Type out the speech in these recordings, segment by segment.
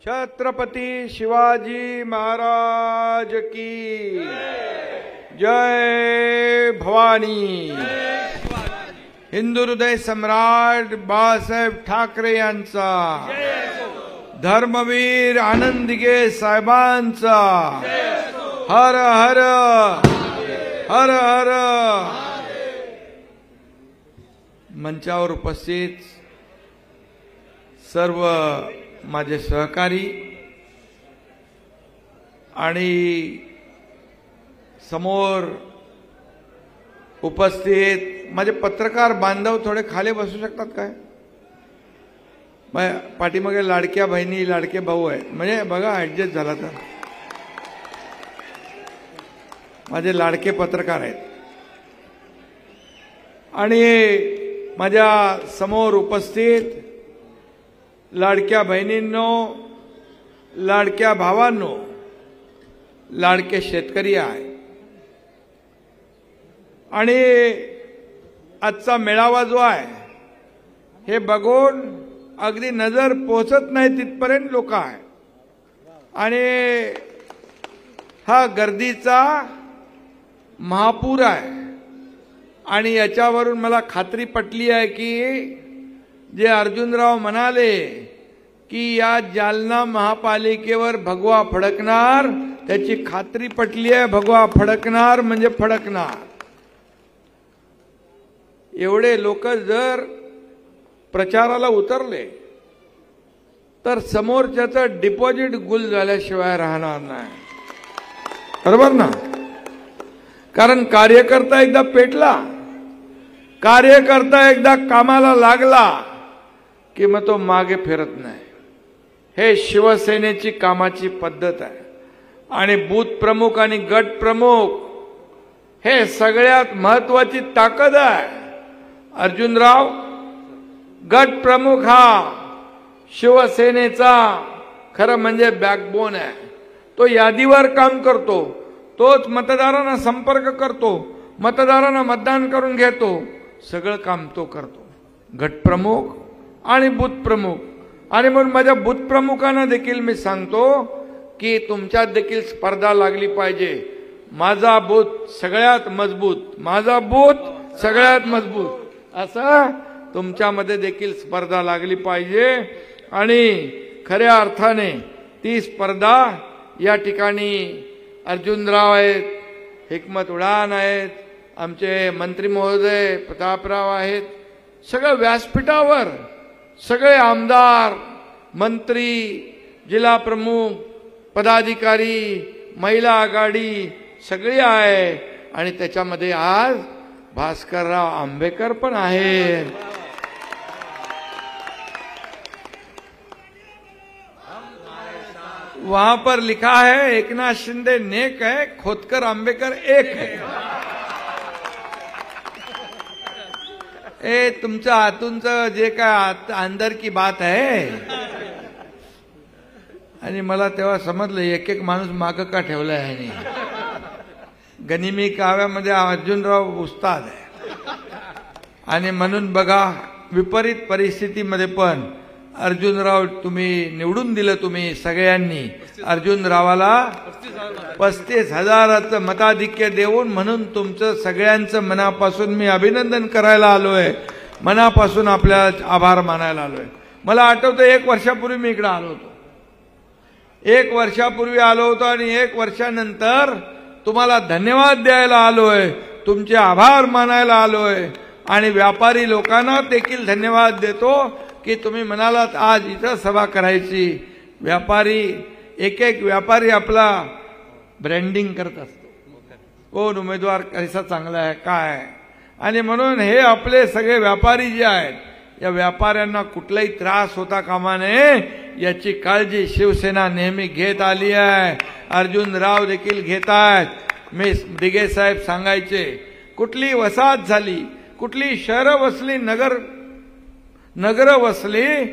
छत्रपती शिवाजी महाराज की जय भवानी। हिंदू हृदय सम्राट बाळासाहेब ठाकरे यांचा, धर्मवीर आनंद दिघे साहेबांचा हर हर हर हर। मंचावर उपस्थित सर्व माझे सहकारी आणि समोर उपस्थित माझे पत्रकार बांधव थोडे खाली बसू शकतात काय? पाठीमागे लाडक्या बहिणी लाडके भाऊ आहेत, म्हणजे बघा ऍडजस्ट झाला तर माझे लाडके पत्रकार आहेत। आणि माझ्या समोर उपस्थित लाडक्या बहिणींनो, लाडक्या भावांनो, लाडके शेतकरी आहे। आणि आजचा मेळावा जो आहे हे बघून अगदी नजर पोहोचत नाही तिथपर्यंत लोक आहे। आणि हा गर्दीचा महापूर आहे। आणि याच्यावरून मला खात्री पटली आहे की जे अर्जुनराव म्हणाले की या जालना महापालिकेवर भगवा फडकणार, त्याची खात्री पटली आहे। भगवा फडकणार म्हणजे फडकणार। एवढे लोक जर प्रचाराला उतरले तर समोरच्याचं डिपॉझिट गुल झाल्याशिवाय राहणार नाही, बरोबर ना? कारण कार्यकर्ता एकदा पेटला, कार्यकर्ता एकदा कामाला लागला की मग तो मागे फिरत नाही। हे शिवसेनेची कामाची पद्धत आहे। आणि बूथ प्रमुख आणि गट प्रमुख हे सगळ्यात महत्वाची ताकद आहे। अर्जुनराव गट प्रमुख हा शिवसेनेचा खरं म्हणजे बॅकबोन आहे। तो यादीवर काम करतो, तोच मतदारांना संपर्क करतो, मतदारांना मतदान करून घेतो, सगळं काम तो करतो। गट प्रमुख आणि बूथ प्रमुख। आणि म्हणून माझ्या बूथ प्रमुखांना देखील मी सांगतो की तुमच्यात देखील स्पर्धा लागली पाहिजे। माझा बूथ सगळ्यात मजबूत, माझा बूथ सगळ्यात मजबूत, असं तुमच्यामध्ये देखील स्पर्धा लागली पाहिजे। आणि खऱ्या अर्थाने ती स्पर्धा या ठिकाणी अर्जुनराव आहेत, हिकमत उडान आहेत, आमचे मंत्री महोदय प्रतापराव आहेत, सगळं व्यासपीठावर सगळे आमदार, मंत्री, जिल्हा प्रमुख, पदाधिकारी, महिला आघाडी सगळी आहे। आणि त्याच्यामध्ये आज भास्करराव आंबेकर पण आहे। वहां पर लिखा है एकनाथ शिंदे नेक है, खोतकर आंबेकर एक है। ए तुमच्या आतूनचं जे काय अंदर की बात आहे। आणि मला तेव्हा समजलं एक एक माणूस माग का ठेवला आहे। गनिमी काव्यामध्ये अर्जुनराव उस्ताद आहे। आणि म्हणून बघा विपरीत परिस्थितीमध्ये पण अर्जुनराव तुम्ही निवडून दिलं, तुम्ही सगळ्यांनी अर्जुनरावाला 35,000चं मताधिक्य देऊन। म्हणून तुमचं सगळ्यांचं मनापासून मी अभिनंदन करायला आलोय, मनापासून आपल्या आभार मानायला आलोय। मला आठवतं 1 वर्षापूर्वी मी इकडे आलो होतो, 1 वर्षापूर्वी आलो होतो आणि 1 वर्षानंतर तुम्हाला धन्यवाद द्यायला आलोय, तुमचे आभार मानायला आलोय। आणि व्यापारी लोकांना देखील धन्यवाद देतो की तुम्ही म्हणालात आज इथं सभा करायची। व्यापारी एक एक व्यापारी आपला ब्रँडिंग करत असतो, कोण उमेदवार कसा चांगला आहे काय। आणि म्हणून हे आपले सगळे व्यापारी जे आहेत या व्यापाऱ्यांना कुठलाही त्रास होता कामा नये याची काळजी शिवसेना नेहमी घेत आली आहे। अर्जुनराव देखील घेत आहेत। मी दिघे साहेब सांगायचे कुठली वसाहत झाली, कुठली शहर वसली, नगर वसली,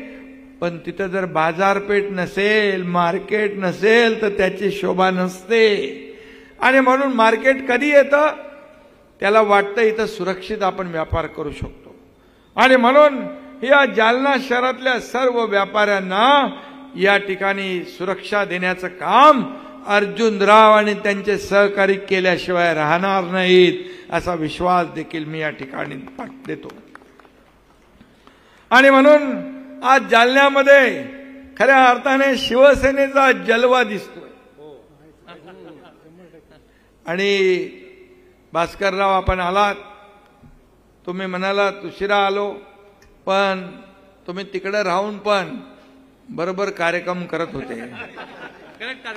पण तिथं जर बाजारपेठ नसेल, मार्केट नसेल तर त्याची शोभा नसते। आणि म्हणून मार्केट कधी येतं, त्याला वाटतं इथं सुरक्षित आपण व्यापार करू शकतो। आणि म्हणून या जालना शहरातल्या सर्व व्यापाऱ्यांना या ठिकाणी सुरक्षा देण्याचं काम अर्जुनराव आणि त्यांचे सहकारी केल्याशिवाय राहणार नाहीत असा विश्वास देखील मी या ठिकाणी देतो। आणि म्हणून आज जालन्यामध्ये खऱ्या अर्थाने शिवसेनेचा जलवा दिसतोय। आणि भास्करराव आपण आलात, तुम्ही म्हणालात उशिरा आलो, पण तुम्ही तिकडे राहून पण बरोबर कार्यक्रम करत होते,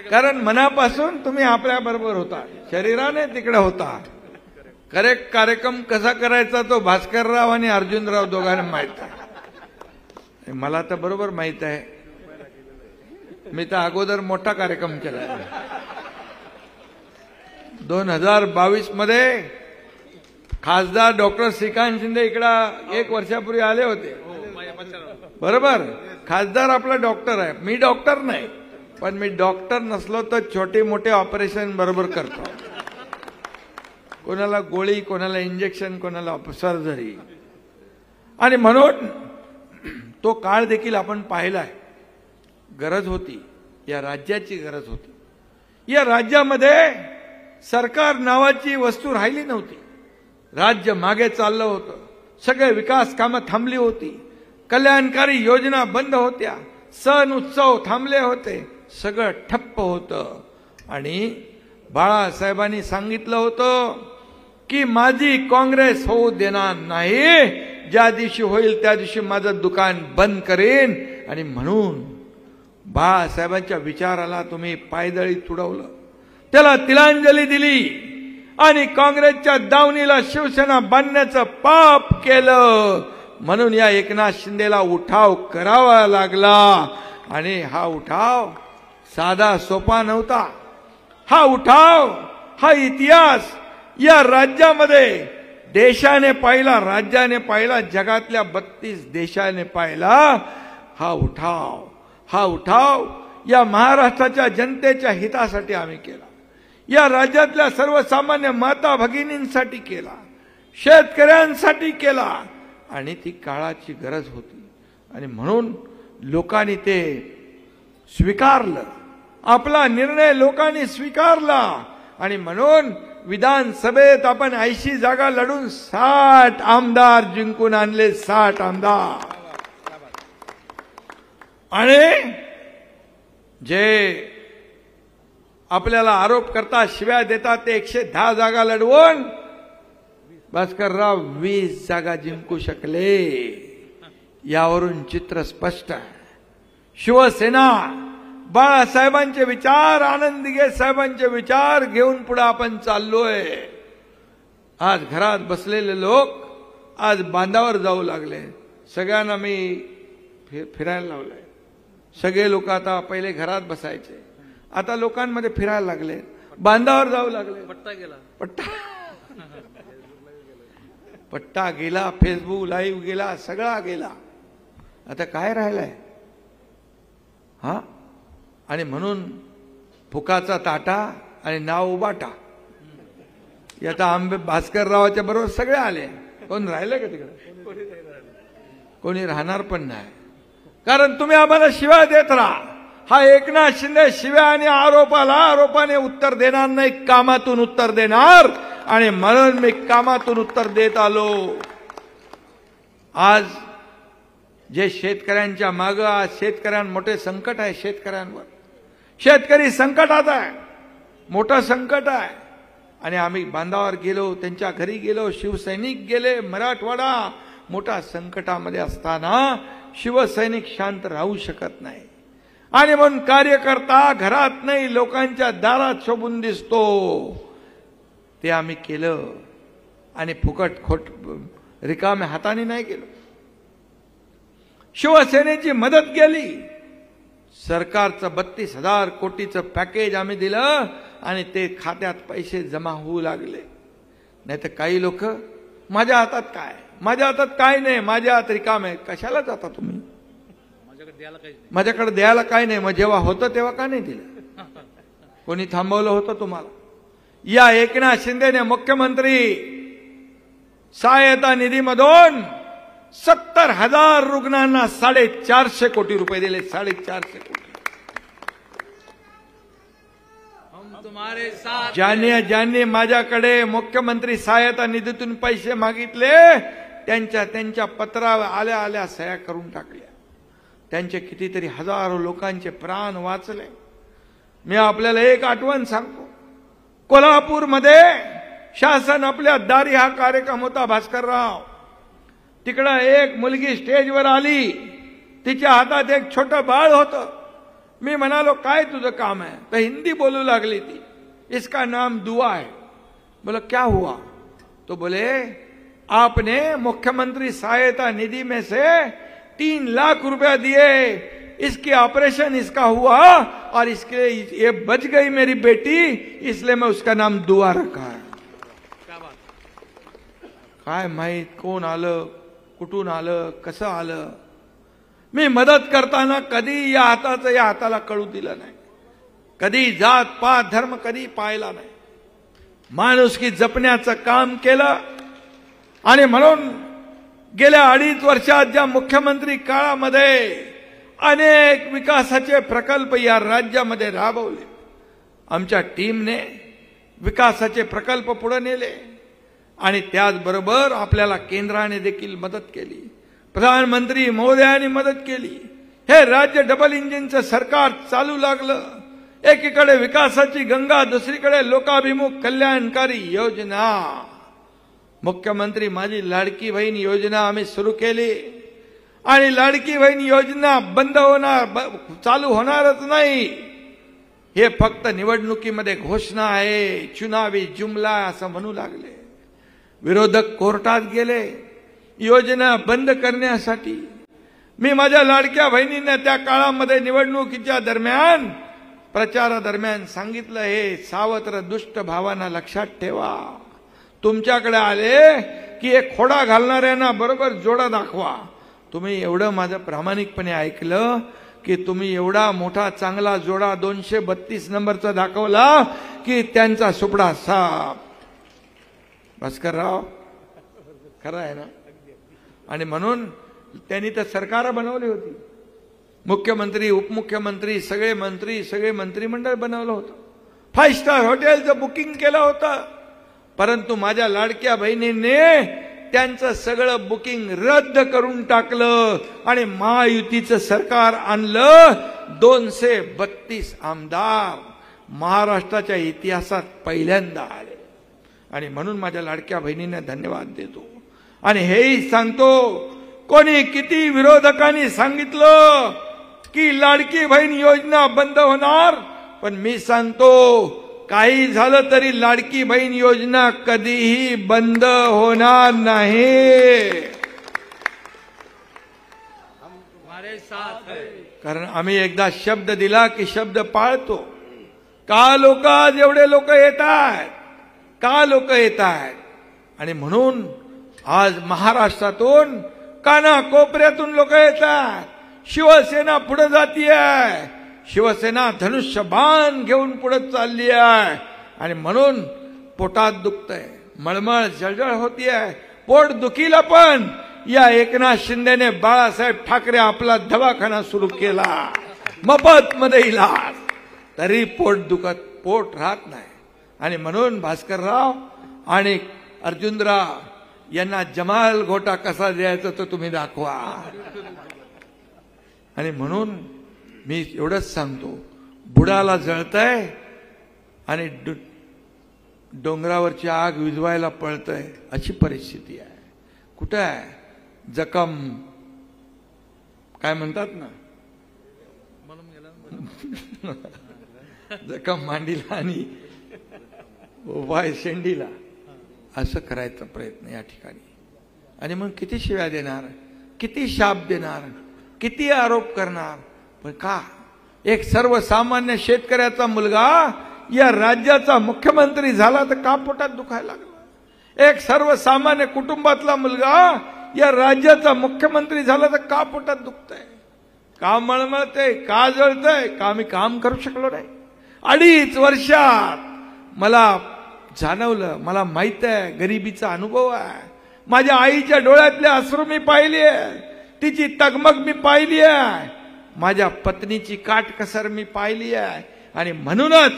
कारण मनापासून तुम्ही आपल्या बरोबर होता, शरीराने तिकडे होता। करेक्ट कार्यक्रम कसा करायचा तो भास्करराव आणि अर्जुनराव दोघांना माहित आहे, मला तर बरोबर माहित आहे। मी तर अगोदर मोठा कार्यक्रम केला। 2022 मध्ये खासदार डॉक्टर श्रीकांत शिंदे इकडे 1 वर्षापूर्वी आले होते, बरोबर। खासदार आपला डॉक्टर आहे, मी डॉक्टर नाही, पण मी डॉक्टर नसलो तर छोटे मोठे ऑपरेशन बरोबर करतो, कोणाला गोळी, कोणाला इंजेक्शन, कोणाला सर्जरी। आणि म्हणून तो काळ देखील आपण पाहिलाय। गरज होती, या राज्याची गरज होती। या राज्यामध्ये सरकार नावाची वस्तू राहिली नव्हती, राज्य मागे चाललं होतं, सगळे विकास कामं थांबली होती, कल्याणकारी योजना बंद होत्या, सण उत्सव थांबले होते, सगळं ठप्प होतं। आणि बाळासाहेबांनी सांगितलं होतं की माझी काँग्रेस होऊ देणार नाही, ज्या दिवशी होईल त्या दिवशी माझं दुकान बंद करेन। आणि म्हणून बाळासाहेबांच्या विचाराला तुम्ही पायदळी तुडवलं, त्याला तिलांजली दिली आणि काँग्रेसच्या दावणीला शिवसेना बांधण्याचं पाप केलं। म्हणून या एकनाथ शिंदेला उठाव करावा लागला। आणि हा उठाव साधा सोपा नव्हता, हा उठाव, हा इतिहास या राज्यामध्ये देशाने पाहिला, राज्याने पाहिला, जगातल्या 32 देशाने पाहिला। हा उठाव या महाराष्ट्राच्या जनतेच्या हितासाठी आम्ही केला, या राज्यातल्या सर्वसामान्य माता भगिनींसाठी केला, शेतकऱ्यांसाठी केला। आणि ती काळाची गरज होती आणि म्हणून लोकांनी ते स्वीकारलं, आपला निर्णय लोकांनी स्वीकारला। आणि म्हणून विधानसभेत आपण 80 जागा लढून 60 आमदार जिंकून आणले, 60 आमदार। आणि जे आपल्याला आरोप करतात, शिव्या देतात, ते 110 जागा लढवून भास्करराव 20 जागा जिंकू शकले। यावरून चित्र स्पष्ट आहे। शिवसेना बाळासाहेबांचे विचार, आनंद दिघे साहेबांचे विचार घेऊन पुढे आपण चाललोय। आज घरात बसलेले लोक आज बांधावर जाऊ लागले, सगळ्यांना मी फिरायला लावलंय। सगळे लोक आता पहिले घरात बसायचे, आता लोकांमध्ये फिरायला लागले, बांधावर जाऊ लागले। पट्टा गेला, फेसबुक लाईव्ह गेला, सगळा गेला, आता काय राहिलंय? हा, आणि म्हणून फुकाचा ताटा आणि नाव उबाटा, आता आंबे भास्कररावाच्या बरोबर सगळे आले, कोण राहिले का तिकडे? कोणी राहणार पण नाही, कारण तुम्ही आम्हाला शिव्या देत राहा। हा एकनाथ शिंदे शिव्या आणि आरोपाने उत्तर देणार नाही, कामातून उत्तर देणार। आणि म्हणून मी कामातून उत्तर देत आलो। आज जे शेतकऱ्यांच्या मागे, आज शेतकऱ्यांवर मोठे संकट आहे, शेतकऱ्यांवर, शेतकरी संकटात आहे, मोठं संकट आहे। आणि आम्ही बांधावर गेलो, त्यांच्या घरी गेलो, शिवसैनिक गेले, मराठवाडा मोठा संकटामध्ये असताना शिवसैनिक शांत राहू शकत नाही। आणि म्हणून कार्यकर्ता घरात नाही, लोकांच्या दारात शोभून दिसतो, ते आम्ही केलं। आणि फुकट खोट रिकाम्या हाताने नाही केलं, शिवसेनेची मदत केली। सरकारचं 32,000 कोटीचं पॅकेज आम्ही दिलं आणि ते खात्यात पैसे जमा होऊ लागले। नाही तर काही लोक माझ्या हातात काय नाही, माझ्या हात रिकामे, कशाला जाता तुम्ही? माझ्याकडे द्यायला काय नाही, मग जेव्हा होतं तेव्हा का नाही दिलं? कोणी थांबवलं होतं तुम्हाला? या एकनाथ शिंदेने मुख्यमंत्री सहायता निधीमधून 70,000 रुग्णांना 450 कोटी रुपये दिले, 450 कोटी। ज्यांनी माझ्याकडे मुख्यमंत्री सहायता निधीतून पैसे मागितले त्यांच्या पत्रावर आल्या सह्या करून टाकल्या. त्यांचे कितीतरी हजारो लोकांचे प्राण वाचले. मी आपल्याला एक आठवण सांगतो. कोल्हापूरमध्ये शासन आपल्या दारी हा कार्यक्रम होता भास्करराव. तिकडं एक मुलगी स्टेजवर आली. तिच्या हातात एक छोटं बाळ होतं. मी म्हणालो काय तुझं काम है? तो हिंदी बोलू लागली ती. इसका नाम दुआ है. बोला क्या हुआ? तो बोले आपने मुख्यमंत्री सहायता निधि में से 3 लाख रुपया दिए, इसके ऑपरेशन इसका हुआ और इसके ये बच गई मेरी बेटी, इसलिए मैं उसका नाम दुआ रखा है. काय माहित कोण आलं, कुठून आलं, कसं आलं. मी मदत करताना कधी या हाताचं या हाताला कळू दिलं नाही. कधी जात पात धर्म कधी पाहिला नाही. माणुसकी जपण्याचं काम केलं. आणि म्हणून गेल्या 2.5 वर्षात ज्या मुख्यमंत्री काळामध्ये अनेक विकासाचे प्रकल्प या राज्यामध्ये राबवले. आमच्या टीमने विकासाचे प्रकल्प पुढे नेले आणि त्याचबरोबर आपल्याला केंद्राने देखील मदत केली. प्रधानमंत्री महोदयांनी मदत केली. हे राज्य डबल इंजिनचं सरकार चालू लागलं. एकीकडे विकासाची गंगा, दुसरीकडे लोकाभिमुख कल्याणकारी योजना. मुख्यमंत्री माझी लाडकी बहीण योजना आम्ही सुरू केली आणि लाडकी बहीण योजना बंद होणार, चालू होणारच नाही. हे फक्त निवडणुकीमध्ये घोषणा आहे, चुनावी जुमला असं म्हणू लागले. विरोधक कोर्टात गेले योजना बंद करण्यासाठी. मी माझ्या लाडक्या बहिणींना त्या काळामध्ये निवडणुकीच्या दरम्यान प्रचारादरम्यान सांगितलं, हे सावत्र दुष्ट भावांना लक्षात ठेवा. तुमच्याकडे आले की एक खोडा घालणाऱ्यांना बरोबर जोडा दाखवा. तुम्ही एवढं माझं प्रामाणिकपणे ऐकलं की तुम्ही एवढा मोठा चांगला जोडा 232 नंबरचा दाखवला की त्यांचा सुपडा साफ. भास्करराव खरं आहे ना. आणि म्हणून त्यांनी तर सरकार बनवली होती. मुख्यमंत्री, उपमुख्यमंत्री, सगळे मंत्रिमंडळ बनवलं होतं. 5 स्टार हॉटेलचं बुकिंग केलं होतं. परंतु माझ्या लाडक्या बहिणींनी त्यांचं सगळं बुकिंग रद्द करून टाकलं आणि महायुतीचं सरकार आणलं. 232 आमदार महाराष्ट्राच्या इतिहासात पहिल्यांदा आले. आणि म्हणून माझ्या लाडक्या बहिणींना धन्यवाद देतो. आणि हेही सांगतो, कोणी किती विरोधकांनी सांगितलं की लाडकी बहीण योजना बंद होणार, पण मी सांगतो काही झालं तरी लाडकी बहीण योजना कधीही बंद होणार नाही. कारण आम्ही एकदा शब्द दिला की शब्द पाळतो. का लोक आज एवढे लोक येत आहेत, का लोक येत आहेत. आणि म्हणून आज महाराष्ट्रातून कानाकोपऱ्यातून लोक येतात. शिवसेना पुढे जातीये. शिवसेना धनुष्यबाण घेऊन पुढे चालली आहे. आणि म्हणून पोटात दुखतंय, मळमळ जळजळ होतीये. पोट दुखीला पण या एकनाथ शिंदेने बाळासाहेब ठाकरे आपला दवाखाना सुरू केला, मफत मध्ये इलाज. तरी पोट राहत नाही. आणि म्हणून भास्करराव आणि अर्जुनराव यांना जमाल घोटा कसा द्यायचा तो तुम्ही दाखवा. आणि म्हणून मी एवढंच सांगतो, बुडाला जळतंय आणि डोंगरावरची आग विझवायला पळतंय अशी परिस्थिती आहे. कुठं आहे जखम, काय म्हणतात ना, जखम मांडीला आणि वाय शेंडीला, असं करायचा प्रयत्न या ठिकाणी. आणि मग किती शिव्या देणार, किती शाप देणार, किती आरोप करणार. पण का एक सर्वसामान्य शेतकऱ्याचा मुलगा या राज्याचा मुख्यमंत्री झाला तर का पोटात दुखायला लागला. एक सर्वसामान्य कुटुंबातला मुलगा या राज्याचा मुख्यमंत्री झाला तर का पोटात दुखतंय, का मळमळतंय, का जळतंय, का मी काम करू शकलो नाही. 2.5 वर्षात मला जाणवलं, मला माहित आहे, गरिबीचा अनुभव आहे. माझ्या आईच्या डोळ्यातले अश्रू मी पाहिली आहे, तिची तगमग मी पाहिली आहे, माझ्या पत्नीची काटकसर मी पाहिली आहे. आणि म्हणूनच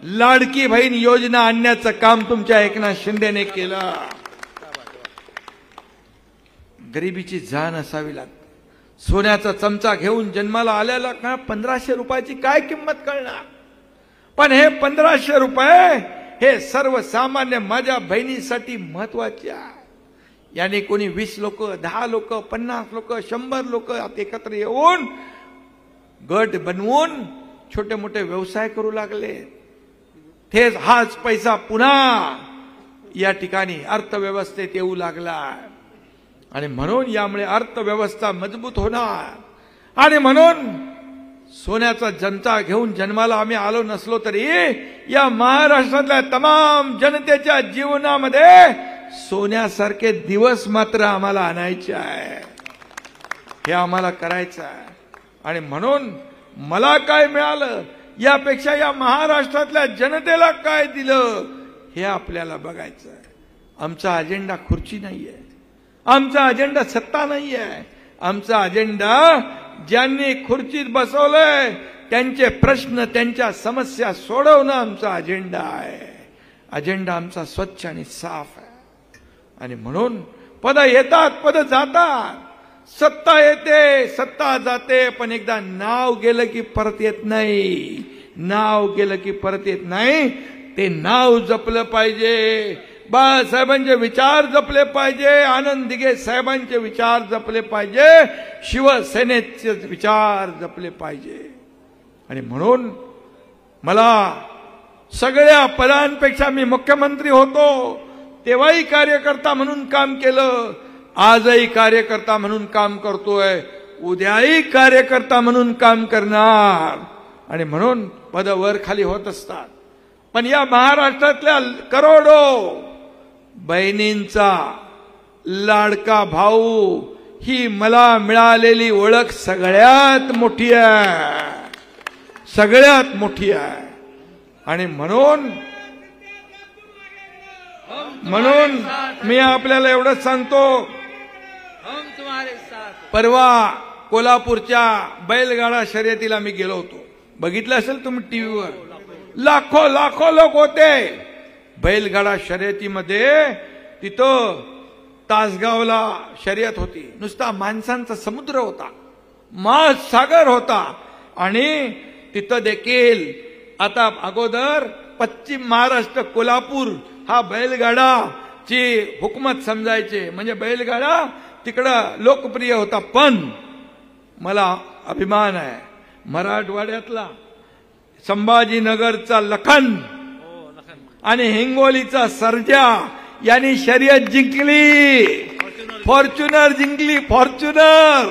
लाडकी बहीण योजना आणण्याचं काम तुमच्या एकनाथ शिंदेने केलं. गरिबीची जाण असावी लागते. सोन्याचा चमचा घेऊन जन्माला आल्याला का 1500 रुपयाची काय किंमत कळणार. पण हे 1500 रुपये हे सर्वसामान्य माझ्या बहिणीसाठी महत्वाचे आहे. याने कोणी 20 लोक, 10 लोक, 50 लोक, 100 लोक एकत्र येऊन गट बनवून छोटे मोठे व्यवसाय करू लागले. तेच हाच पैसा पुन्हा या ठिकाणी अर्थव्यवस्थेत येऊ लागला आणि म्हणून यामुळे अर्थव्यवस्था मजबूत होणार. आणि म्हणून सोन्याचा चमचा घेऊन जन्माला आम्ही आलो नसलो तरी या महाराष्ट्रातल्या तमाम जनतेच्या जीवनामध्ये सोन्यासारखे दिवस मात्र आम्हाला आणायचे आहे. हे आम्हाला करायचं आहे. आणि म्हणून मला काय मिळालं यापेक्षा या महाराष्ट्रातल्या जनतेला काय दिलं हे आपल्याला बघायचं आहे. आमचा अजेंडा खुर्ची नाहीये, आमचा अजेंडा सत्ता नाहीये. आमचा अजेंडा ज्यांनी खुर्चीत बसवलंय त्यांचे प्रश्न, त्यांच्या समस्या सोडवणं आमचा अजेंडा आहे. अजेंडा आमचा स्वच्छ आणि साफ आहे. आणि म्हणून पद येतात, पद जातात, सत्ता येते, सत्ता जाते, पण एकदा नाव गेलं की परत येत नाही. नाव गेलं की परत येत नाही. ते नाव जपलं पाहिजे. बाळासाहेबांचे विचार जपले पाहिजे. आनंद दिघे साहेबांचे विचार जपले पाहिजे. शिवसेनेचे विचार जपले पाहिजे. आणि म्हणून मला सगळ्या पदांपेक्षा मी मुख्यमंत्री होतो तेव्हाही कार्यकर्ता म्हणून काम केलं, आजही कार्यकर्ता म्हणून काम करतोय, उद्याही कार्यकर्ता म्हणून काम करणार. आणि म्हणून पद वर खाली होत असतात, पण या महाराष्ट्रातल्या करोडो बहिणींचा लाडका भाऊ ही मला मिळालेली ओळख सगळ्यात मोठी आहे, सगळ्यात मोठी आहे. आणि म्हणून मी आपल्याला एवढंच सांगतो, परवा कोल्हापूरच्या बैलगाडा शर्यतीला मी गेलो होतो. बघितलं असेल तुम्ही टीव्हीवर, लाखो लोक होते बैलगाडा शर्यतीमध्ये. तिथं तासगावला शर्यत होती, नुसता माणसांचा समुद्र होता, महासागर होता. आणि तिथं देखील आता अगोदर पश्चिम महाराष्ट्र कोल्हापूर हा बैलगाडाची हुकूमत समजायचे, म्हणजे बैलगाडा तिकडं लोकप्रिय होता. पण मला अभिमान आहे मराठवाड्यातला संभाजीनगरचा लखन आणि हिंगोलीचा सर्जा यांनी शर्यत जिंकली, फॉर्च्युनर जिंकली, फॉर्च्युनर.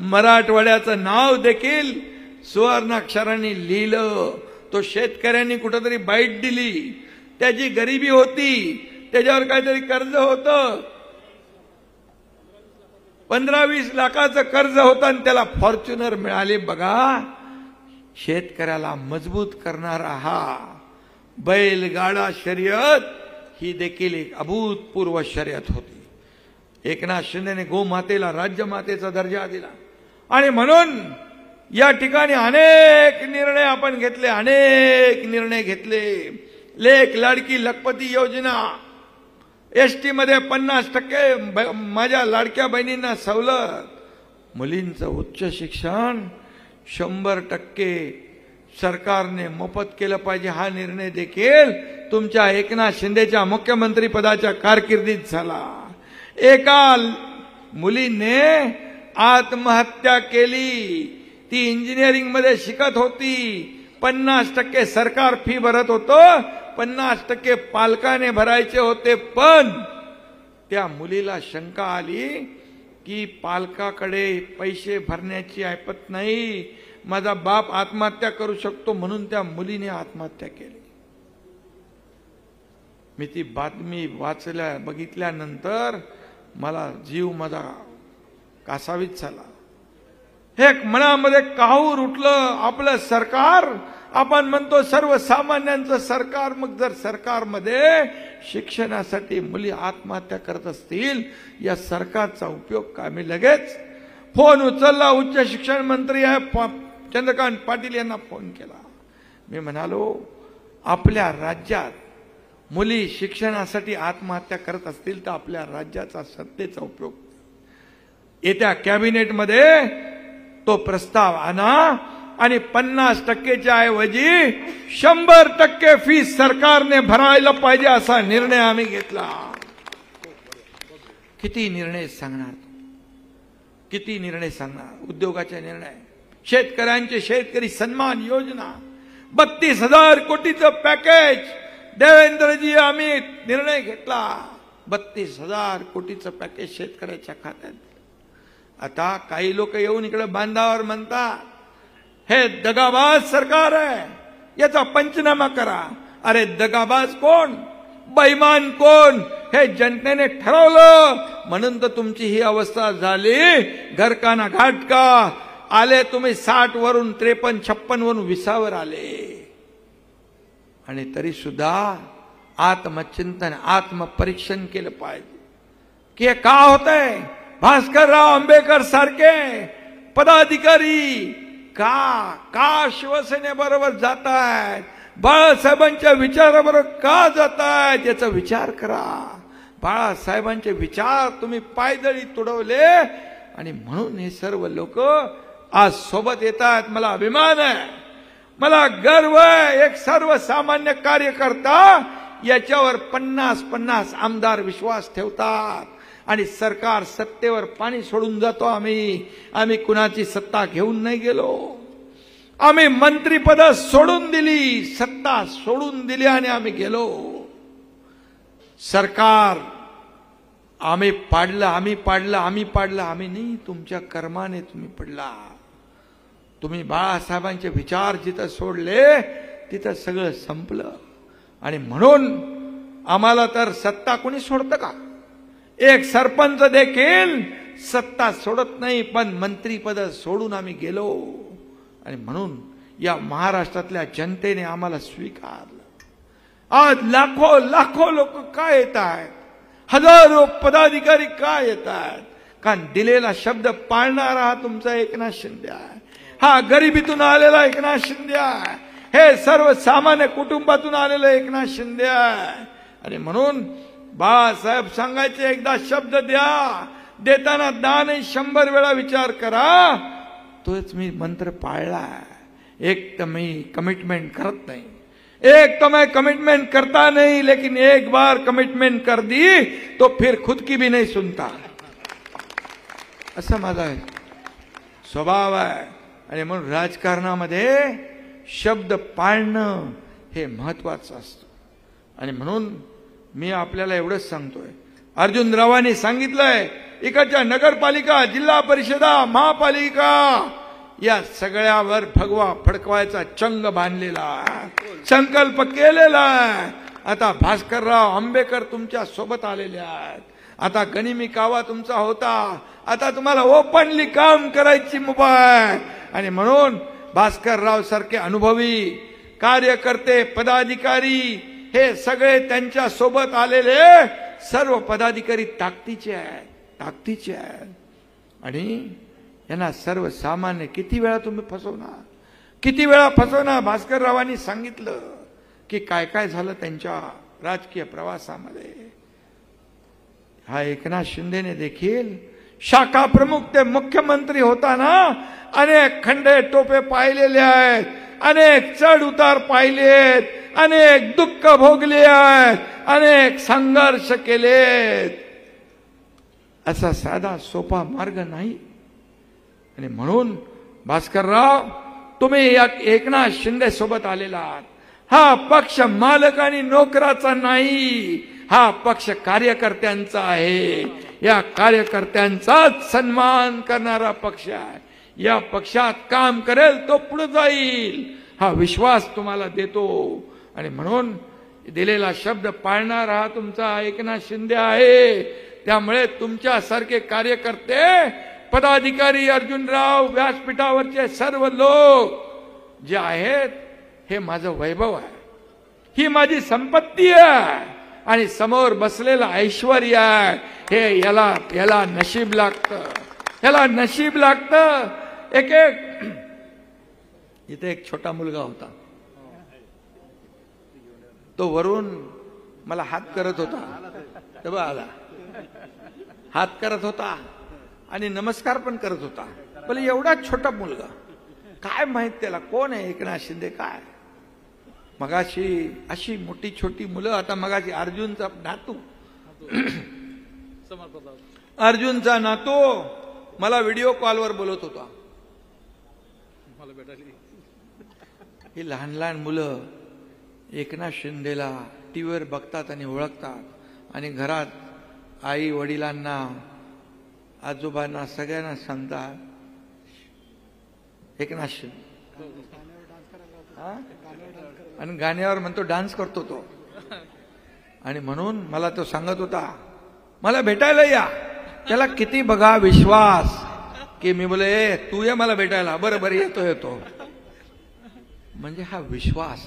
मराठवाड्याचं नाव देखील सुवर्णाक्षरांनी लिहिलं. तो शेतकऱ्यांनी कुठेतरी बाईट दिली, त्याची गरिबी होती, त्याच्यावर काहीतरी कर्ज होतं, 15-20 लाखाचं कर्ज होतं आणि त्याला फॉर्च्युनर मिळाले. बघा, शेतकऱ्याला मजबूत करणारा हा बैलगाडा शर्यत ही देखील एक अभूतपूर्व शर्यत होती. एकनाथ शिंदेने गोमातेला राज्यमातेचा दर्जा दिला. आणि म्हणून या ठिकाणी अनेक निर्णय आपण घेतले, अनेक निर्णय घेतले. लेक लाडकी लखपती योजना, एसटी मध्ये 50% माझ्या लाडक्या बहिणींना सवलत, मुलींचं उच्च शिक्षण 100% सरकारने मोफत केलं पाहिजे. हा निर्णय देखील तुमच्या एकनाथ शिंदेच्या मुख्यमंत्री पदाच्या कारकिर्दीत झाला. एका मुलीने आत्महत्या केली, ती इंजिनिअरिंग मध्ये शिकत होती, 50% सरकार फी भरत होतं, 50% पालकाने भरायचे होते. पण त्या मुलीला शंका आली की पालकाकडे पैसे भरण्याची ऐपत नाही, माझा बाप आत्महत्या करू शकतो, म्हणून त्या मुलीने आत्महत्या केली. मी ती बातमी बघितल्यानंतर मला जीव माझा कासावीस झाला. हे मनामध्ये काहूर उठलं. आपलं सरकार, आपण म्हणतो सर्वसामान्यांचं सरकार, मग जर सरकारमध्ये शिक्षणासाठी मुली आत्महत्या करत असतील, या सरकारचा उपयोग काय? मी लगेच फोन उचलला, उच्च शिक्षण मंत्री आहे चंद्रकांत पाटील यांना फोन केला. मी म्हणालो, आपल्या राज्यात मुली शिक्षणासाठी आत्महत्या करत असतील तर आपल्या राज्याचा सत्तेचा उपयोग येत्या कॅबिनेटमध्ये तो प्रस्ताव आणा आणि 50%च्या ऐवजी 100% फीस सरकारने भरायला पाहिजे असा निर्णय आम्ही घेतला. किती निर्णय सांगणार, किती निर्णय सांगणार. उद्योगाचे निर्णय, शेतकऱ्यांचे शेतकरी सन्मान योजना, 32,000 कोटीचं पॅकेज देवेंद्रजी आम्ही निर्णय घेतला. 32,000 कोटीचं पॅकेज शेतकऱ्याच्या खात्यात. आता काही लोक येऊन इकडे बांधावर म्हणतात हे दगाबाज सरकार आहे, याचा पंचनामा करा. अरे दगाबाज कोण, बेईमान कोण हे जनतेने ठरवलं, म्हणून तर तुमची ही अवस्था झाली. घरकाना घाटका आले तुम्ही 60 वरून 53, 56 वरून 20 वर आले. आणि तरी सुद्धा आत्मचिंतन, आत्मपरीक्षण केलं पाहिजे की हे का होतंय. भास्करराव आंबेडकर सारखे पदाधिकारी का शिवसेनेबरोबर जात आहेत, बाळासाहेबांच्या विचाराबरोबर का जात आहेत याचा विचार करा. बाळासाहेबांचे विचार तुम्ही पायदळी तुडवले आणि म्हणून हे सर्व लोक आज सोबत येतात. मला अभिमान आहे, मला गर्व आहे. एक सर्वसामान्य कार्यकर्ता याच्यावर 50-50 आमदार विश्वास ठेवतात आणि सरकार सत्तेवर पाणी सोडून जातो. आम्ही कुणाची सत्ता घेऊन नाही गेलो. आम्ही मंत्रीपद सोडून दिली, सत्ता सोडून दिली आणि आम्ही गेलो. सरकार आम्ही पाडलं, आम्ही नाही, तुमच्या कर्माने तुम्ही पडला. तुम्ही बाळासाहेबांचे विचार जिथं सोडले तिथं सगळं संपलं. आणि म्हणून आम्हाला तर सत्ता कोणी सोडतं का. एक सरपंच देखील सत्ता सोडत नाही, पण मंत्रीपद सोडून आम्ही गेलो. आणि म्हणून या महाराष्ट्रातल्या जनतेने आम्हाला स्वीकारलं. आज लाखो लोक काय येत आहेत, हजारो पदाधिकारी काय येत आहेत, कारण दिलेला शब्द पाळणारा हा तुमचा एकनाथ शिंदे आहे. हा गरिबीतून आलेला एकनाथ शिंदे आहे. हे सर्वसामान्य कुटुंबातून आलेलं एकनाथ शिंदे आहे. आणि म्हणून बाळासाहेब सांगायचे एकदा शब्द द्या, देताना 10 नाही 100 वेळा विचार करा. तोच मी मंत्र पाळला. एक तर मी कमिटमेंट करत नाही, एक तो मैं कमिटमेंट करता नहीं, लेकिन एक बार कमिटमेंट कर दी तो फिर खुद की भी नहीं सुनता. असं माझा स्वभाव आहे. आणि म्हणून राजकारणामध्ये शब्द पाळणं हे महत्वाचं असतं. आणि म्हणून मी आपल्याला एवढंच सांगतोय, अर्जुनरावांनी सांगितलंय इकडच्या नगरपालिका, जिल्हा परिषदा, महापालिका या सगळ्यावर भगवा फडकवायचा चंग बांधलेला आहे, संकल्प केलेला आहे. आता भास्करराव आंबेडकर तुमच्या सोबत आलेले आहेत. आता गनिमी कावा तुमचा होता, आता तुम्हाला ओपनली काम करायची मुभा आहे. आणि म्हणून भास्करराव सारखे अनुभवी कार्यकर्ते, पदाधिकारी हे सगळे त्यांच्या सोबत आलेले सर्व पदाधिकारी ताकदीचे आहेत. आणि यांना सर्वसामान्य किती वेळा तुम्ही फसवणार. भास्कररावांनी सांगितलं की काय काय झालं त्यांच्या राजकीय प्रवासामध्ये. हा एकनाथ शिंदेने देखील शाखा प्रमुख ते मुख्यमंत्री होताना अनेक खंडे टोपे पाहिलेले आहेत, अनेक चढ उतार पाहिलेत, अनेक दुःख भोगले आहेत, अनेक संघर्ष केलेत. असा साधा सोपा मार्ग नाही. आणि म्हणून भास्करराव तुम्ही एकनाथ शिंदे सोबत आलेला आहात. हा पक्ष मालक आणि नोकराचा नाही, हा पक्ष कार्यकर्त्यांचा आहे. या कार्यकर्त्यांचाच सन्मान करणारा पक्ष आहे. या पक्षात काम करेल तो पुढे जाईल, हा विश्वास तुम्हाला देतो. आणि म्हणून दिलेला शब्द पाळणारा हा तुमचा एकनाथ शिंदे आहे. त्यामुळे तुमच्यासारखे कार्यकर्ते, पदाधिकारी, अर्जुनराव, व्यासपीठावरचे सर्व लोक जे आहेत हे माझं वैभव आहे, ही माझी संपत्ती आहे. आणि समोर बसलेला ऐश्वर्य आहे, हे याला नशीब लागतं. इथे एक छोटा मुलगा होता, तो वरून मला हात करत होता, तेव्हा आला, हात करत होता आणि नमस्कार पण करत होता. बोले एवढा छोटा मुलगा, काय माहित त्याला कोण आहे एकनाथ शिंदे काय. मगाशी अशी मोठी छोटी मुलं, आता मगाशी अर्जुनचा नातू अर्जुनचा नातू मला व्हिडिओ कॉलवर बोलत होता. ही लहान लहान मुलं एकनाथ शिंदेला टीव्हीवर बघतात आणि ओळखतात आणि घरात आई वडिलांना आजोबांना सगळ्यांना सांगतात एकनाथ शिंदे, आणि गाण्यावर म्हणतो डान्स करतो तो. आणि म्हणून मला तो सांगत होता मला भेटायला या. त्याला किती बघा विश्वास की मी बोले तू ये मला भेटायला. बरोबर येतो. म्हणजे हा विश्वास,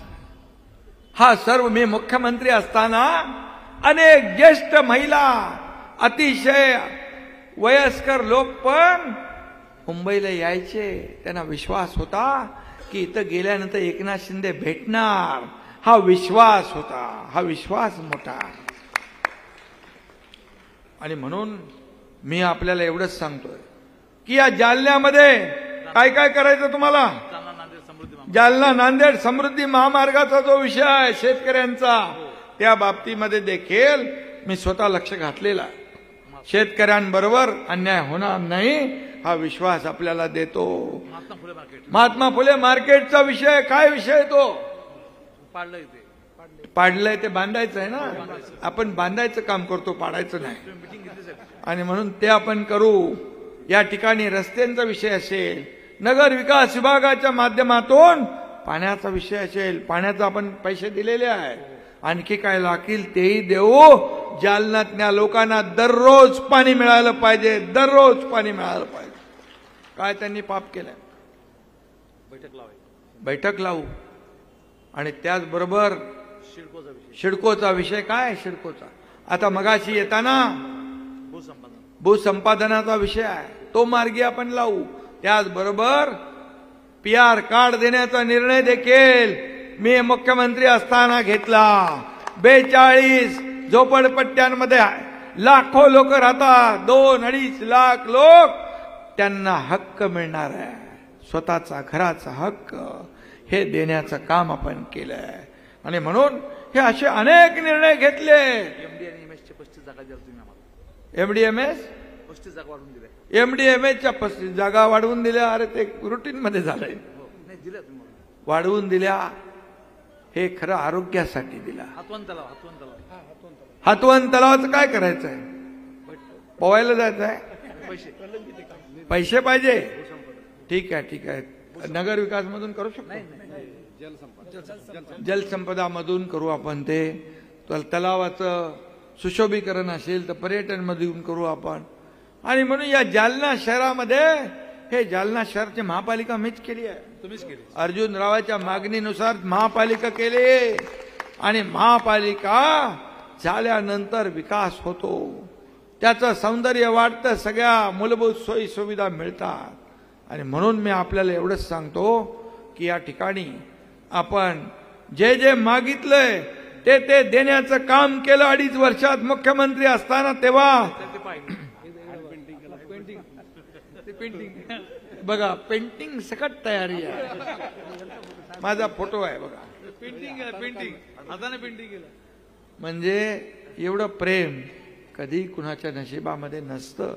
हा सर्व. मी मुख्यमंत्री असताना अनेक ज्येष्ठ महिला, अतिशय वयस्कर लोक पण मुंबईला यायचे. त्यांना विश्वास होता की इथं गेल्यानंतर एकनाथ शिंदे भेटणार. हा विश्वास होता, हा विश्वास मोठा. आणि म्हणून मी आपल्याला एवढंच सांगतोय की या जालन्यामध्ये काय काय करायचं तुम्हाला. जालना नांदेड समृद्धी महामार्गाचा जो विषय आहे शेतकऱ्यांचा, त्या बाबतीमध्ये देखील मी स्वतः लक्ष घातलेला. शेतकऱ्यांबरोबर अन्याय होणार नाही हा विश्वास आपल्याला देतो. महात्मा फुले मार्केटचा विषय, काय विषय तो पाडलंय ते बांधायचं आहे ना. आपण बांधायचं काम करतो, पाडायचं नाही. आणि म्हणून ते आपण करू. या ठिकाणी रस्त्यांचा विषय असेल, नगर विकास विभागाच्या माध्यमातून पाण्याचा विषय असेल, पाण्याचा आपण पैसे दिलेले आहेत, आणखी काय लागतील तेही देऊ. जालन्यातल्या लोकांना दररोज पाणी मिळालं पाहिजे, दररोज पाणी मिळालं पाहिजे. काय त्यांनी पाप केलंय, बैठक लावू. आणि त्याचबरोबर शिडकोचा विषय, काय शिडकोचा, आता मगाशी येताना भूसंपादनाचा विषय आहे, तो मार्गी आपण लावू. त्याचबरोबर PR कार्ड देण्याचा निर्णय देखील मी मुख्यमंत्री असताना घेतला. 42 झोपडपट्ट्यांमध्ये लाखो लोक राहतात, 2-2.5 लाख लोक, त्यांना हक्क मिळणार आहे, स्वतःचा घराचा हक्क, हे देण्याचं काम आपण केलंय. आणि म्हणून हे असे अनेक निर्णय घेतले. MDMAच्या 35 जागा वाढवून दिल्या. अरे ते रुटीन मध्ये झालंय, वाढवून दिल्या. हे खरं आरोग्यासाठी दिला. हातवन तलावाचं काय करायचंय, पोवायला जायचं आहे, पैसे पाहिजे. ठीक आहे, नगर विकास मधून करू शकतो, जलसंपदा मधून करू आपण. ते तलावाचं सुशोभीकरण असेल तर पर्यटन मधून करू आपण. आणि म्हणून या जालना शहरामध्ये, हे जालना शहराची महापालिका मीच केली आहे, तुम्हीच केली. अर्जुन रावाच्या मागणीनुसार महापालिका केली. आणि महापालिका झाल्यानंतर विकास होतो, त्याचं सौंदर्य वाढतं, सगळ्या मूलभूत सोयी सुविधा मिळतात. आणि म्हणून मी आपल्याला एवढंच सांगतो की या ठिकाणी आपण जे जे मागितलंय ते देण्याचं काम केलं 2.5 वर्षात मुख्यमंत्री असताना. तेव्हा बघा पेंटिंग सकट तयारी आहे, माझा फोटो आहे बघा, पेंटिंग हाताने पेंटिंग केलं. म्हणजे एवढं प्रेम कधी कुणाच्या नशिबामध्ये नसतं.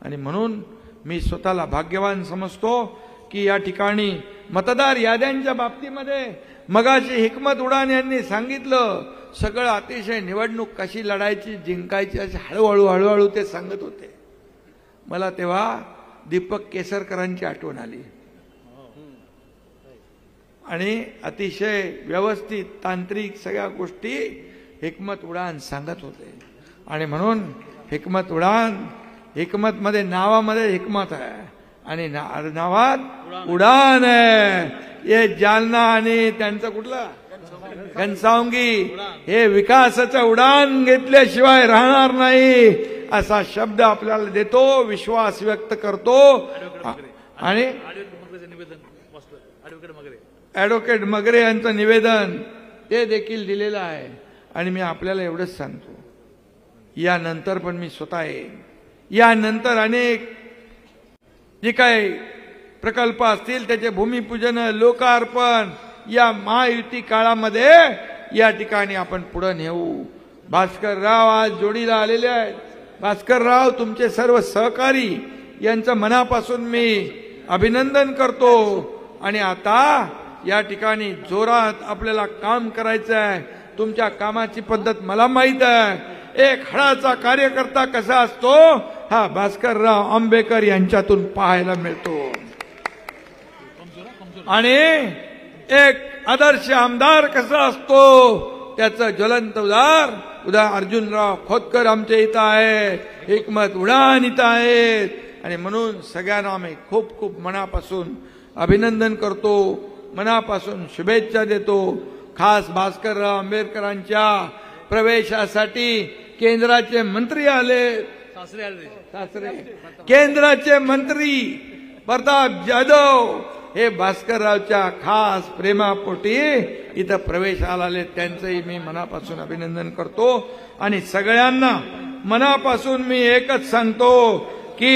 आणि म्हणून मी स्वतःला भाग्यवान समजतो की या ठिकाणी मतदार याद्यांच्या बाबतीमध्ये मगाशी हिकमत उडान यांनी सांगितलं, सगळं अतिशय निवडणूक कशी लढायची, जिंकायची, अशी हळूहळू ते सांगत होते. मला तेव्हा दीपक केसरकरांची आठवण आली. आणि अतिशय व्यवस्थित तांत्रिक सगळ्या गोष्टी हिकमत उडान सांगत होते. आणि म्हणून हिकमत उडान, हिकमत मध्ये नावामध्ये हिकमत आहे आणि नावात उडान आहे. हे जालना आणि त्यांचं कुठलं घनसावंगी, हे विकासाचं उडान घेतल्याशिवाय राहणार नाही असा शब्द आपल्याला देतो, विश्वास व्यक्त करतो. आणि ऍडव्होकेट मगरे यांचं निवेदन ते देखील दिलेलं आहे. आणि मी आपल्याला एवढंच सांगतो, यानंतर पण मी स्वतः येईन. यानंतर अनेक जे काही प्रकल्प असतील त्याचे भूमिपूजन, लोकार्पण या महायुती काळामध्ये या ठिकाणी आपण पुढे नेऊ. भास्करराव आज जोडीला आलेले आहेत. भास्करराव, तुमचे सर्व सहकारी यांचं मनापासून मी अभिनंदन करतो. आणि आता या ठिकाणी जोरात आपल्याला काम करायचं आहे. तुमच्या कामाची पद्धत मला माहित आहे. एक हळाचा कार्यकर्ता कसा असतो हा भास्करराव आंबेकर यांच्यातून पाहायला मिळतो. आणि एक आदर्श आमदार कसा असतो त्याचं ज्वलंत उदाहरण अर्जुनराव खोतकर आमच्या इथं आहेत, हिकमत उडान इथं आहेत. आणि म्हणून सगळ्यांना मी खूप खूप मनापासून अभिनंदन करतो, मनापासून शुभेच्छा देतो. खास भास्करराव आंबेडकरांच्या प्रवेशासाठी केंद्राचे मंत्री आले, सासरे केंद्राचे मंत्री प्रताप जाधव हे भास्कररावच्या खास प्रेमापोटी इथं प्रवेशाला आले. त्यांचंही मी मनापासून अभिनंदन करतो. आणि सगळ्यांना मनापासून मी एकच सांगतो की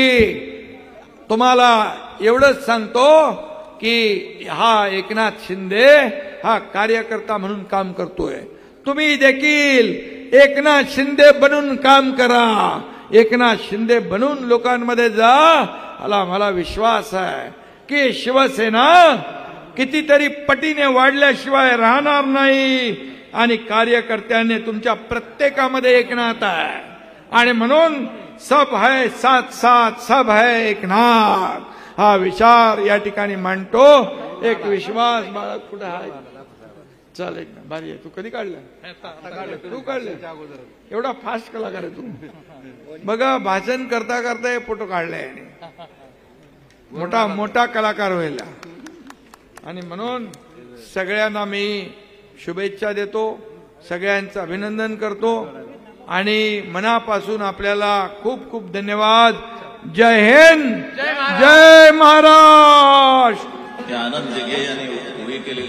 तुम्हाला एवढंच सांगतो की हा एकनाथ शिंदे हा कार्यकर्ता म्हणून काम करतोय. तुम्ही देखील एकनाथ शिंदे बनून काम करा. एकनाथ शिंदे बनून लोकांमध्ये जा. मला विश्वास आहे की शिवसेना कितीतरी पटीने वाढल्याशिवाय राहणार नाही. आणि कार्यकर्त्यांनी तुमच्या प्रत्येकामध्ये एकनाथ आहे. आणि म्हणून सब है साथ साथ सब है एकनाथ हा विचार या ठिकाणी मांडतो. एक विश्वास बाळग कुठे आहे. चल एक भारी आहे. तू कधी काढलं? तू काढलं? एवढा फास्ट कलाकार आहे तू. बघा भाषण करता करता हे फोटो काढलाय. मोठा मोठा कलाकार व्हायला. आणि म्हणून सगळ्यांना मी शुभेच्छा देतो, सगळ्यांचं अभिनंदन करतो. आणि मनापासून आपल्याला खूप खूप धन्यवाद. जय हिंद, जय महाराष्ट्र. आनंद जगे यांनी उभी केलेली